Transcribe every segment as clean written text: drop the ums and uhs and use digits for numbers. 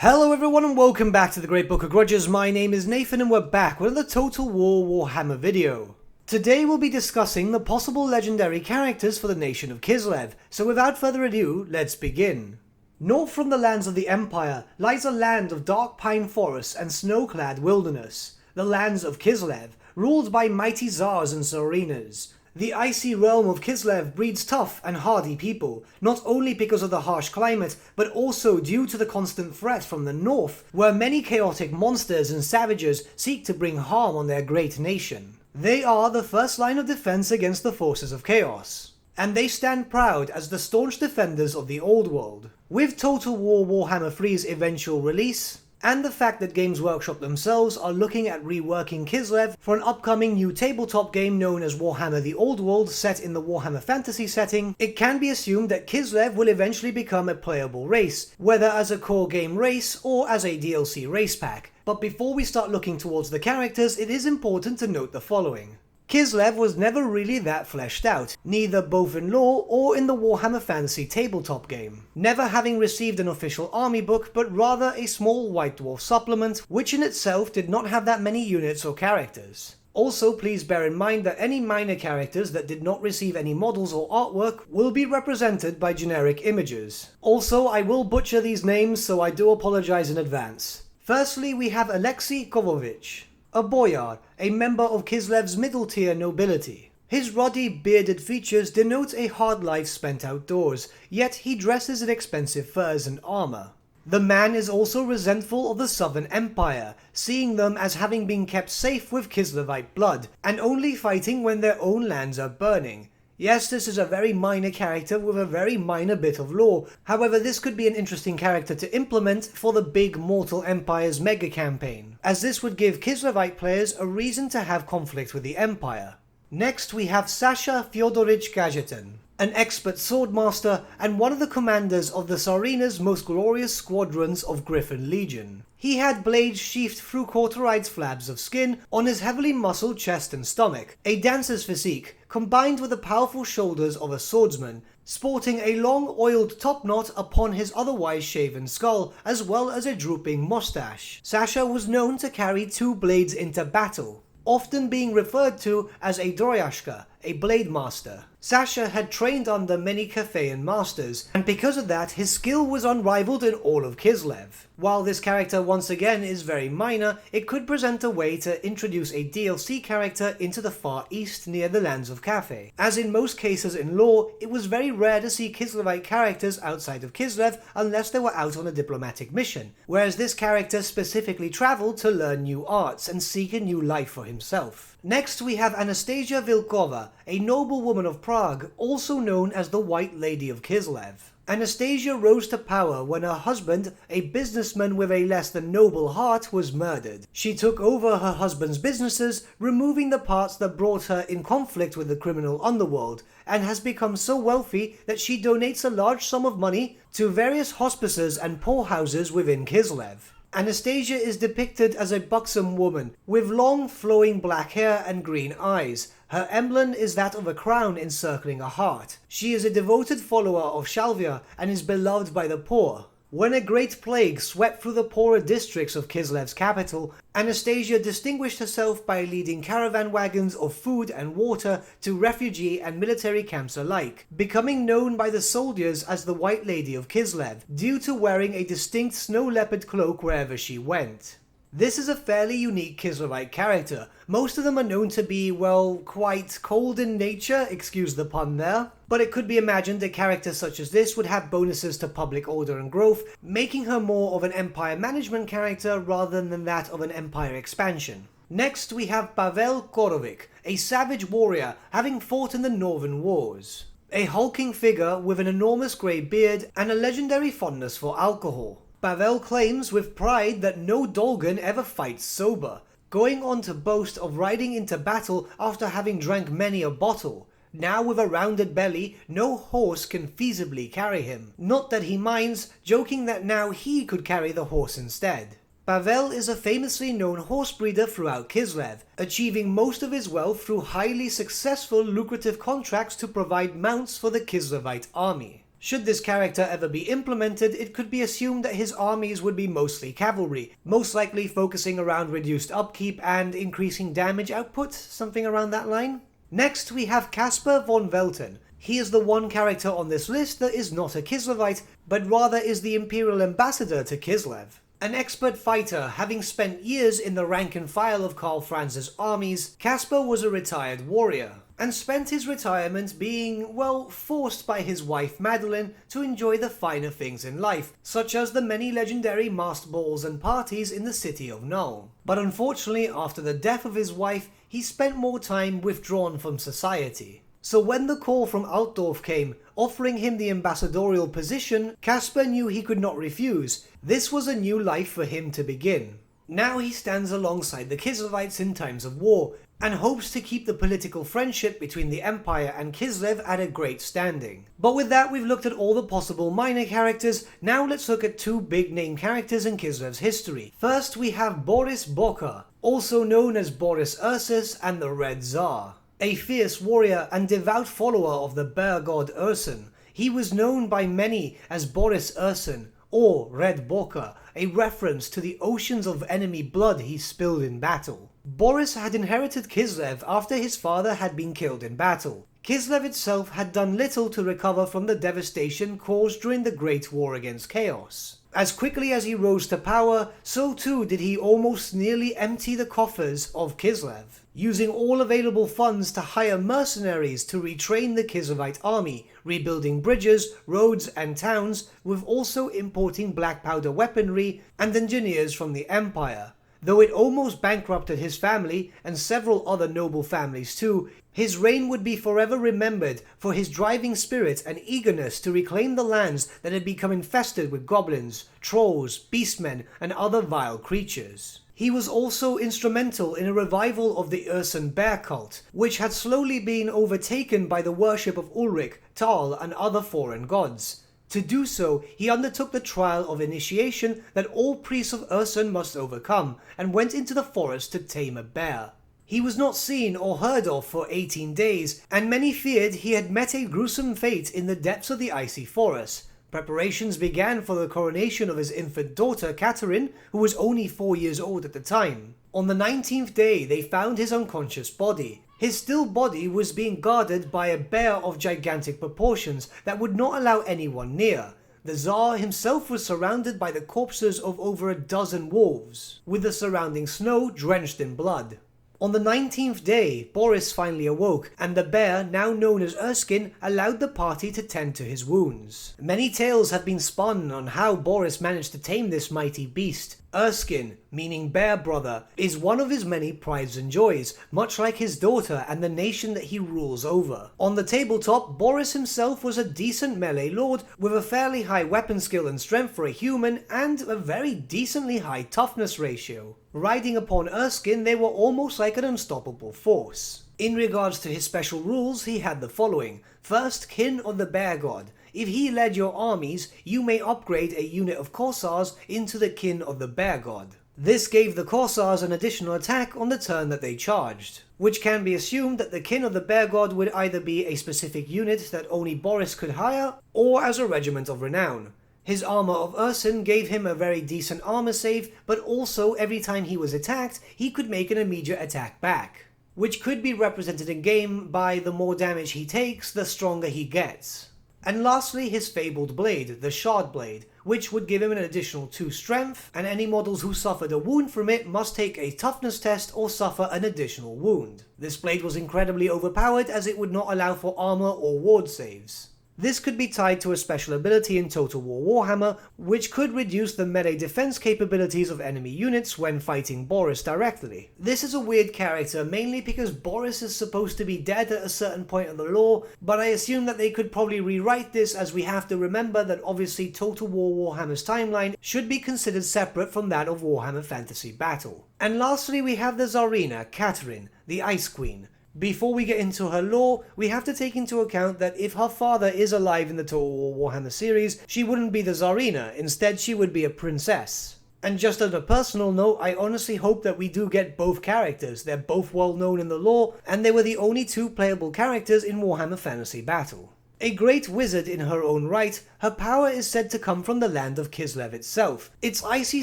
Hello everyone and welcome back to the Great Book of Grudges. My name is Nathan and we're back with another Total War Warhammer video. Today we'll be discussing the possible legendary characters for the nation of Kislev, so without further ado, let's begin. North from the lands of the Empire lies a land of dark pine forests and snow-clad wilderness, the lands of Kislev, ruled by mighty Tsars and Tsarinas. The icy realm of Kislev breeds tough and hardy people, not only because of the harsh climate, but also due to the constant threat from the north, where many chaotic monsters and savages seek to bring harm on their great nation. They are the first line of defense against the forces of chaos, and they stand proud as the staunch defenders of the old world. With Total War Warhammer 3's eventual release, and the fact that Games Workshop themselves are looking at reworking Kislev for an upcoming new tabletop game known as Warhammer the Old World set in the Warhammer Fantasy setting, it can be assumed that Kislev will eventually become a playable race, whether as a core game race or as a DLC race pack. But before we start looking towards the characters, it is important to note the following. Kislev was never really that fleshed out, neither both in lore or in the Warhammer Fantasy tabletop game, never having received an official army book but rather a small White Dwarf supplement, which in itself did not have that many units or characters. Also, please bear in mind that any minor characters that did not receive any models or artwork will be represented by generic images. Also, I will butcher these names, so I do apologize in advance. Firstly, we have Alexei Kovovich, a boyar, a member of Kislev's middle-tier nobility. His ruddy, bearded features denote a hard life spent outdoors, yet he dresses in expensive furs and armor. The man is also resentful of the Southern Empire, seeing them as having been kept safe with Kislevite blood, and only fighting when their own lands are burning. Yes, this is a very minor character with a very minor bit of lore, however this could be an interesting character to implement for the big Mortal Empire's mega campaign, as this would give Kislevite players a reason to have conflict with the Empire. Next we have Sasha Fyodorich Asheton, an expert swordmaster and one of the commanders of the Tsarina's most glorious squadrons of Griffin Legion. He had blades sheathed through cauterized flabs of skin on his heavily muscled chest and stomach, a dancer's physique combined with the powerful shoulders of a swordsman, sporting a long oiled top knot upon his otherwise shaven skull, as well as a drooping mustache. Sasha was known to carry two blades into battle, often being referred to as a Droyashka, a blade master. Sasha had trained under many Cathayan masters, and because of that his skill was unrivaled in all of Kislev. While this character once again is very minor, it could present a way to introduce a DLC character into the Far East near the lands of Cathay. As in most cases in lore, it was very rare to see Kislevite characters outside of Kislev unless they were out on a diplomatic mission, whereas this character specifically travelled to learn new arts and seek a new life for himself. Next we have Anastasia Vilkova, a noblewoman of Prague, also known as the White Lady of Kislev. Anastasia rose to power when her husband, a businessman with a less than noble heart, was murdered. She took over her husband's businesses, removing the parts that brought her in conflict with the criminal underworld, and has become so wealthy that she donates a large sum of money to various hospices and poorhouses within Kislev. Anastasia is depicted as a buxom woman with long flowing black hair and green eyes. Her emblem is that of a crown encircling a heart. She is a devoted follower of Shalvia and is beloved by the poor. When a great plague swept through the poorer districts of Kislev's capital, Anastasia distinguished herself by leading caravan wagons of food and water to refugee and military camps alike, becoming known by the soldiers as the White Lady of Kislev, due to wearing a distinct snow leopard cloak wherever she went. This is a fairly unique Kislevite character. Most of them are known to be, well, quite cold in nature, excuse the pun there. But it could be imagined a character such as this would have bonuses to public order and growth, making her more of an empire management character rather than that of an empire expansion. Next we have Pavel Korabik, a savage warrior having fought in the Northern Wars. A hulking figure with an enormous grey beard and a legendary fondness for alcohol. Pavel claims with pride that no Dolgan ever fights sober, going on to boast of riding into battle after having drank many a bottle. Now with a rounded belly, no horse can feasibly carry him. Not that he minds, joking that now he could carry the horse instead. Pavel is a famously known horse breeder throughout Kislev, achieving most of his wealth through highly successful lucrative contracts to provide mounts for the Kislevite army. Should this character ever be implemented, it could be assumed that his armies would be mostly cavalry, most likely focusing around reduced upkeep and increasing damage output, something around that line. Next we have Caspar von Velten. He is the one character on this list that is not a Kislevite, but rather is the Imperial Ambassador to Kislev. An expert fighter, having spent years in the rank and file of Karl Franz's armies, Caspar was a retired warrior, and spent his retirement being, well, forced by his wife Madeline to enjoy the finer things in life, such as the many legendary masked balls and parties in the city of Null. But unfortunately, after the death of his wife, he spent more time withdrawn from society. So when the call from Altdorf came, offering him the ambassadorial position, Caspar knew he could not refuse. This was a new life for him to begin. Now he stands alongside the Kislevites in times of war, and hopes to keep the political friendship between the Empire and Kislev at a great standing. But with that, we've looked at all the possible minor characters. Now let's look at two big name characters in Kislev's history. First we have Boris Boka, also known as Boris Ursus and the Red Tsar. A fierce warrior and devout follower of the bear god Ursun, he was known by many as Boris Ursun or Red Boka, a reference to the oceans of enemy blood he spilled in battle. Boris had inherited Kislev after his father had been killed in battle. Kislev itself had done little to recover from the devastation caused during the Great War against Chaos. As quickly as he rose to power, so too did he almost nearly empty the coffers of Kislev, using all available funds to hire mercenaries to retrain the Kislevite army, rebuilding bridges, roads and towns, with also importing black powder weaponry and engineers from the Empire. Though it almost bankrupted his family and several other noble families too, his reign would be forever remembered for his driving spirit and eagerness to reclaim the lands that had become infested with goblins, trolls, beastmen and other vile creatures. He was also instrumental in a revival of the Ursun bear cult, which had slowly been overtaken by the worship of Ulrich, Tal and other foreign gods. To do so, he undertook the trial of initiation that all priests of Ursun must overcome, and went into the forest to tame a bear. He was not seen or heard of for 18 days, and many feared he had met a gruesome fate in the depths of the icy forest. Preparations began for the coronation of his infant daughter Catherine, who was only 4 years old at the time. On the 19th day, they found his unconscious body. His still body was being guarded by a bear of gigantic proportions that would not allow anyone near. The Tsar himself was surrounded by the corpses of over a dozen wolves, with the surrounding snow drenched in blood. On the 19th day, Boris finally awoke, and the bear, now known as Erskine, allowed the party to tend to his wounds. Many tales have been spun on how Boris managed to tame this mighty beast. Erskine, meaning bear brother, is one of his many prides and joys, much like his daughter and the nation that he rules over. On the tabletop, Boris himself was a decent melee lord with a fairly high weapon skill and strength for a human and a very decently high toughness ratio. Riding upon Erskine, they were almost like an unstoppable force. In regards to his special rules, he had the following. First, Kin of the Bear God. If he led your armies, you may upgrade a unit of Corsairs into the Kin of the Bear God. This gave the Corsairs an additional attack on the turn that they charged, which can be assumed that the Kin of the Bear God would either be a specific unit that only Boris could hire, or as a regiment of renown. His armor of Ursun gave him a very decent armor save, but also every time he was attacked, he could make an immediate attack back, which could be represented in game by the more damage he takes, the stronger he gets. And lastly, his fabled blade, the Shard Blade, which would give him an additional 2 strength, and any models who suffered a wound from it must take a toughness test or suffer an additional wound. This blade was incredibly overpowered as it would not allow for armor or ward saves. This could be tied to a special ability in Total War Warhammer, which could reduce the melee defense capabilities of enemy units when fighting Boris directly. This is a weird character, mainly because Boris is supposed to be dead at a certain point of the lore, but I assume that they could probably rewrite this, as we have to remember that obviously Total War Warhammer's timeline should be considered separate from that of Warhammer Fantasy Battle. And lastly, we have the Tsarina Catherine, the Ice Queen. Before we get into her lore, we have to take into account that if her father is alive in the Total War Warhammer series, she wouldn't be the Tsarina, instead she would be a princess. And just on a personal note, I honestly hope that we do get both characters. They're both well known in the lore, and they were the only 2 playable characters in Warhammer Fantasy Battle. A great wizard in her own right, her power is said to come from the land of Kislev itself, its icy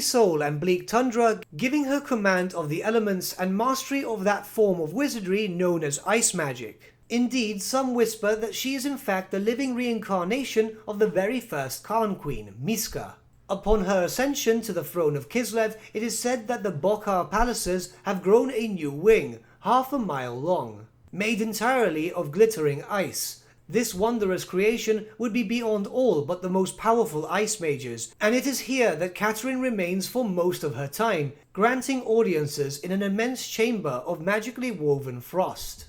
soul and bleak tundra giving her command of the elements and mastery of that form of wizardry known as ice magic. Indeed, some whisper that she is in fact the living reincarnation of the very first Khan Queen, Miska. Upon her ascension to the throne of Kislev, it is said that the Bokhar palaces have grown a new wing, half a mile long, made entirely of glittering ice. This wondrous creation would be beyond all but the most powerful ice mages, and it is here that Catherine remains for most of her time, granting audiences in an immense chamber of magically woven frost.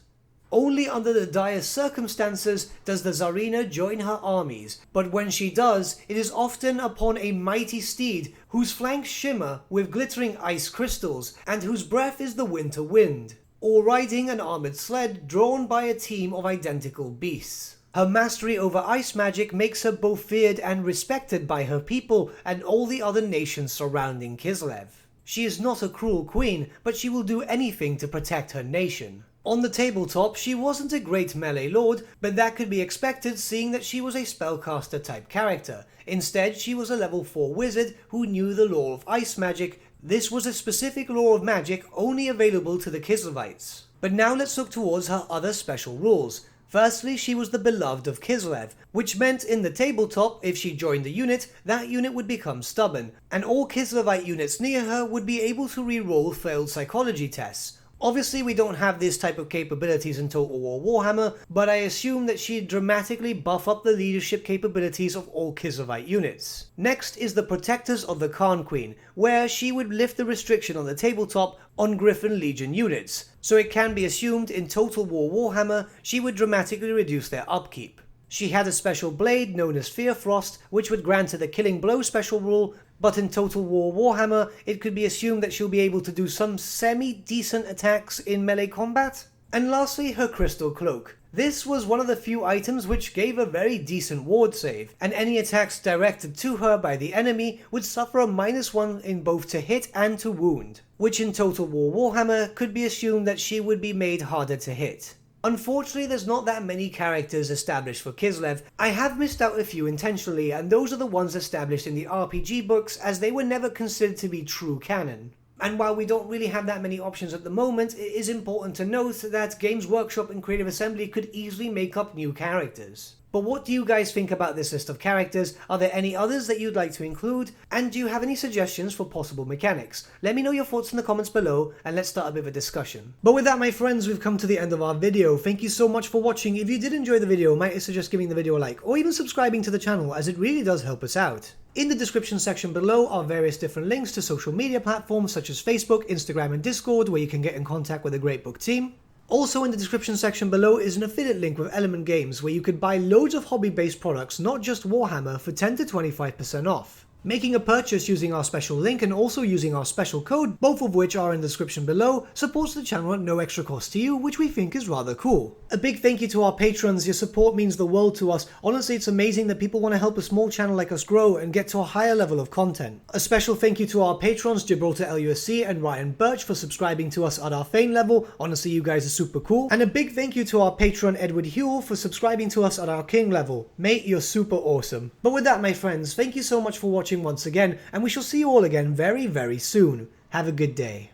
Only under the direst circumstances does the Tsarina join her armies, but when she does, it is often upon a mighty steed whose flanks shimmer with glittering ice crystals and whose breath is the winter wind, or riding an armoured sled drawn by a team of identical beasts. Her mastery over ice magic makes her both feared and respected by her people and all the other nations surrounding Kislev. She is not a cruel queen, but she will do anything to protect her nation. On the tabletop, she wasn't a great melee lord, but that could be expected seeing that she was a spellcaster type character. Instead, she was a level 4 wizard who knew the law of ice magic. This was a specific law of magic only available to the Kislevites. But now let's look towards her other special rules. Firstly, she was the beloved of Kislev, which meant in the tabletop, if she joined a unit, that unit would become stubborn, and all Kislevite units near her would be able to re-roll failed psychology tests. Obviously we don't have this type of capabilities in Total War Warhammer, but I assume that she'd dramatically buff up the leadership capabilities of all Kislevite units. Next is the Protectors of the Khan Queen, where she would lift the restriction on the tabletop on Griffin Legion units, so it can be assumed in Total War Warhammer she would dramatically reduce their upkeep. She had a special blade known as Fear Frost, which would grant her the Killing Blow special rule, but in Total War Warhammer it could be assumed that she'll be able to do some semi-decent attacks in melee combat. And lastly, her Crystal Cloak. This was one of the few items which gave a very decent ward save, and any attacks directed to her by the enemy would suffer a -1 in both to hit and to wound, which in Total War Warhammer could be assumed that she would be made harder to hit. Unfortunately, there's not that many characters established for Kislev. I have missed out a few intentionally, and those are the ones established in the RPG books as they were never considered to be true canon. And while we don't really have that many options at the moment, it is important to note that Games Workshop and Creative Assembly could easily make up new characters. But what do you guys think about this list of characters? Are there any others that you'd like to include? And do you have any suggestions for possible mechanics? Let me know your thoughts in the comments below, and let's start a bit of a discussion. But with that, my friends, we've come to the end of our video. Thank you so much for watching. If you did enjoy the video, might I suggest giving the video a like, or even subscribing to the channel, as it really does help us out. In the description section below are various different links to social media platforms such as Facebook, Instagram and Discord, where you can get in contact with the Great Book team. Also in the description section below is an affiliate link with Element Games where you could buy loads of hobby-based products, not just Warhammer, for 10 to 25% off. Making a purchase using our special link and also using our special code, both of which are in the description below, supports the channel at no extra cost to you, which we think is rather cool. A big thank you to our patrons. Your support means the world to us. Honestly, it's amazing that people want to help a small channel like us grow and get to a higher level of content. A special thank you to our patrons Gibraltar LUSC and Ryan Bertsche for subscribing to us at our Fane level. Honestly, you guys are super cool. And a big thank you to our patron Edward Huell for subscribing to us at our King level. Mate, you're super awesome. But with that, my friends, thank you so much for watching once again, and we shall see you all again very, very soon. Have a good day.